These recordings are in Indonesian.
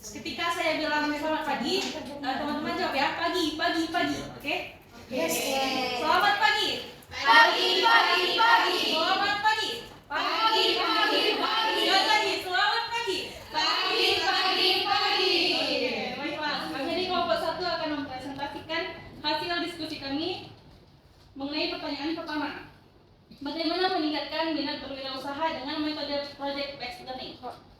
Ketika saya bilang selamat pagi, teman-teman jawab ya, pagi, oke? Yes. Selamat pagi. Pagi. Selamat pagi. Pagi. Sekali lagi, selamat pagi. Pagi. Oke, baiklah. Kami di kelompok 1 akan mempresentasikan hasil diskusi kami mengenai pertanyaan pertama. Bagaimana meningkatkan minat berwirausaha dengan metode project based learning?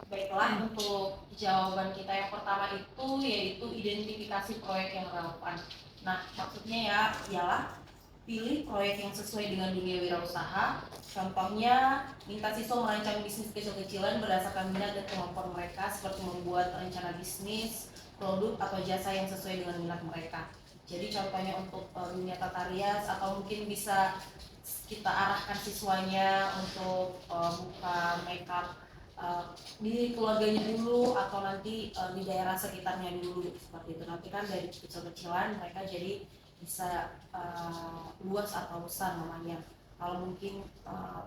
Baiklah, untuk jawaban kita yang pertama itu yaitu identifikasi proyek yang relevan. Nah, maksudnya ya ialah pilih proyek yang sesuai dengan dunia wirausaha. Contohnya, minta siswa merancang bisnis kecil-kecilan berdasarkan minat dan kemampuan mereka, seperti membuat rencana bisnis, produk atau jasa yang sesuai dengan minat mereka. Jadi contohnya untuk dunia tata rias, atau mungkin bisa kita arahkan siswanya untuk buka makeup di keluarganya dulu atau nanti di daerah sekitarnya dulu, seperti itu. Nanti kan dari kecil-kecilan mereka jadi bisa luas atau besar namanya. Kalau mungkin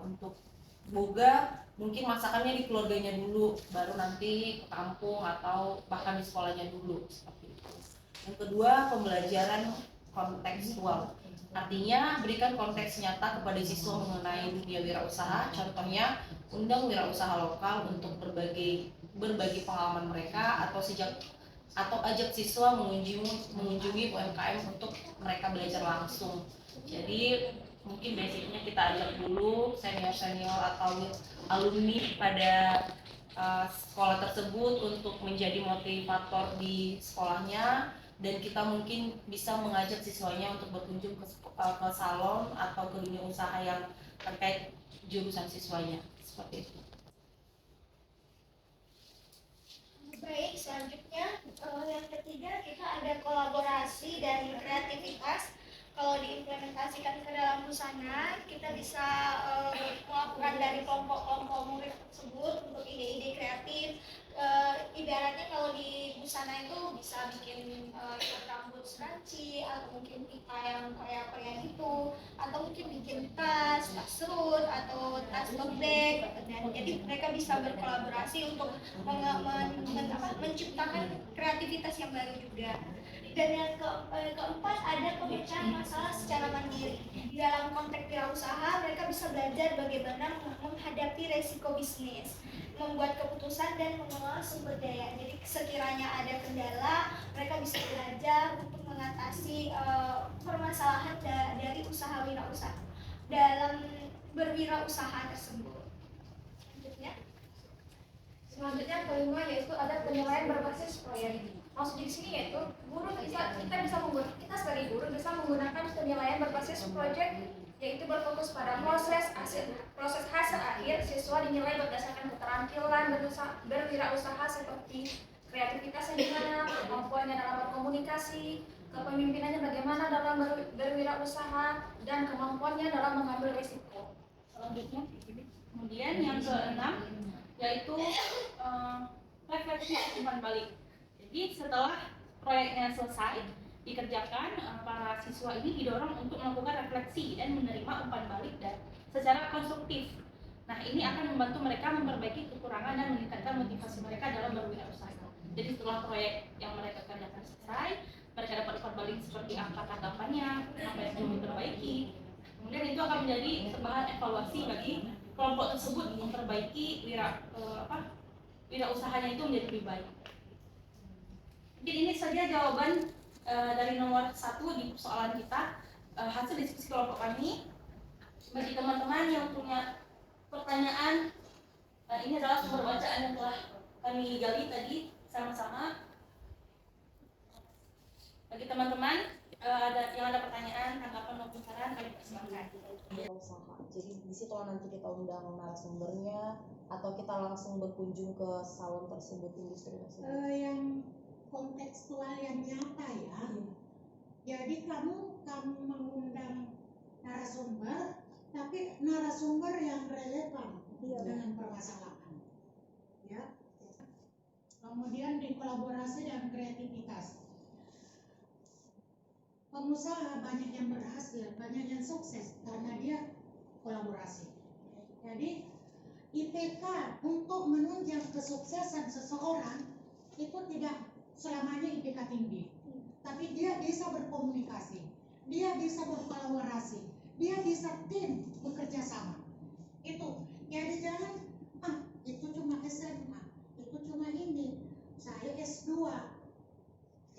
untuk boga mungkin masakannya di keluarganya dulu, baru nanti ke kampung atau bahkan di sekolahnya dulu, seperti itu. Yang kedua, pembelajaran kontekstual. Artinya berikan konteks nyata kepada siswa mengenai dunia wirausaha. Contohnya, undang wirausaha lokal untuk berbagi pengalaman mereka, atau ajak siswa mengunjungi UMKM untuk mereka belajar langsung. Jadi mungkin basicnya kita ajak dulu senior atau alumni pada sekolah tersebut untuk menjadi motivator di sekolahnya, dan kita mungkin bisa mengajak siswanya untuk berkunjung ke salon atau ke dunia usaha yang terkait jurusan siswanya, seperti itu. Baik, selanjutnya yang ketiga kita ada kolaborasi dan kreativitas. Kalau diimplementasikan ke dalam busana, kita bisa melakukan dari kelompok-kelompok murid tersebut untuk ide-ide kreatif. Ibaratnya kalau di busana itu bisa bikin rambut scrunchie, atau mungkin pita yang kayak itu, atau mungkin bikin tas serut, atau tas tote bag. Dan jadi mereka bisa berkolaborasi untuk menciptakan kreativitas yang baru juga. Dan yang keempat ada pemecahan masalah secara mandiri. Dalam konteks wirausaha, mereka bisa belajar bagaimana menghadapi resiko bisnis, membuat keputusan dan mengelola sumber daya. Jadi sekiranya ada kendala, mereka bisa belajar untuk mengatasi permasalahan dari usaha wirausaha dalam berwirausaha tersebut. Selanjutnya kelima yaitu ada penilaian berbasis proyek. Maksud di sini yaitu kita sebagai guru bisa menggunakan penilaian berbasis proyek, yaitu berfokus pada proses hasil akhir. Siswa dinilai berdasarkan keterampilan berwirausaha seperti kreativitasnya gimana, kemampuannya dalam berkomunikasi, kepemimpinannya bagaimana dalam berwirausaha, dan kemampuannya dalam mengambil risiko. Selanjutnya, kemudian yang keenam yaitu refleksi umpan balik. Jadi setelah proyeknya selesai dikerjakan, para siswa ini didorong untuk melakukan refleksi dan menerima umpan balik dan secara konstruktif. Nah, ini akan membantu mereka memperbaiki kekurangan dan meningkatkan motivasi mereka dalam berwirausaha. Jadi setelah proyek yang mereka kerjakan selesai, mereka dapat umpan balik seperti apa tanggapannya, apa yang perlu diperbaiki. Kemudian itu akan menjadi bahan evaluasi bagi kelompok tersebut memperbaiki wirausahanya itu menjadi lebih baik. Mungkin ini saja jawaban dari nomor 1 di persoalan kita, hasil diskusi kelompok kami. Bagi teman-teman yang punya pertanyaan, ini adalah sumber bacaan yang telah kami gali tadi sama-sama. Bagi teman-teman yang ada pertanyaan, tanggapan maupun saran, kami persilakan. Usaha. Jadi di situ nanti kita undang narasumbernya, atau kita langsung berkunjung ke salon tersebut, industri tersebut. Yang kontekstual yang nyata ya. Jadi kamu mengundang narasumber, tapi narasumber yang relevan dengan permasalahan. Ya. Kemudian dikolaborasi dan kreativitas. Pengusaha banyak yang berhasil, banyak yang sukses karena dia kolaborasi. Jadi itu IPK untuk menunjang kesuksesan seseorang itu tidak selamanya IPK tinggi, tapi dia bisa berkomunikasi, dia bisa berkolaborasi, dia bisa tim bekerja sama. Itu jadi jangan itu cuma SMA, itu cuma ini, saya S2,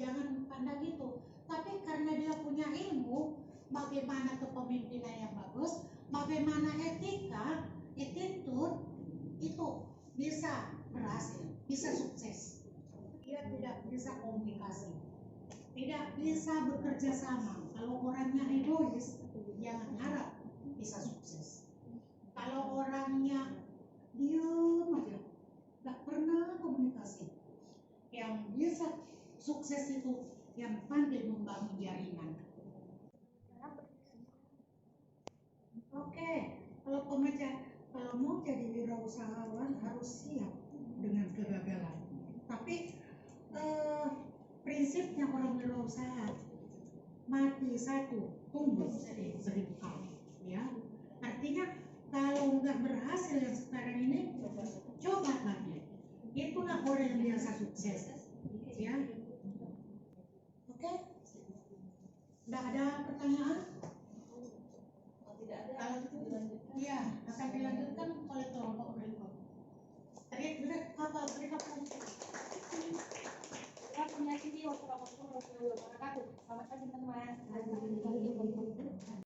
jangan pandang itu. Tapi karena dia punya ilmu bagaimana kepemimpinan yang bagus, bagaimana etika, attitude, itu bisa berhasil, bisa sukses. Dia tidak bisa komunikasi, tidak bisa bekerja sama. Kalau orangnya egois, jangan harap bisa sukses. Kalau orangnya diam aja, nggak pernah komunikasi, yang bisa sukses itu yang pandai membangun jaringan. Oke, kalau mau jadi wirausahawan harus siap dengan kegagalan. Tapi prinsipnya orang wirausaha mati satu, tumbuh 1000 kali. Ya, artinya kalau nggak berhasil yang sekarang ini, coba lagi. Itulah orang yang biasa sukses. Ya, oke. Nggak ada pertanyaan? Kalau iya, akan dilanjutkan oleh kelompok berikut. Mereka Kita punya video Assalamualaikum warahmatullahi wabarakatuh. Selamat pagi teman-teman.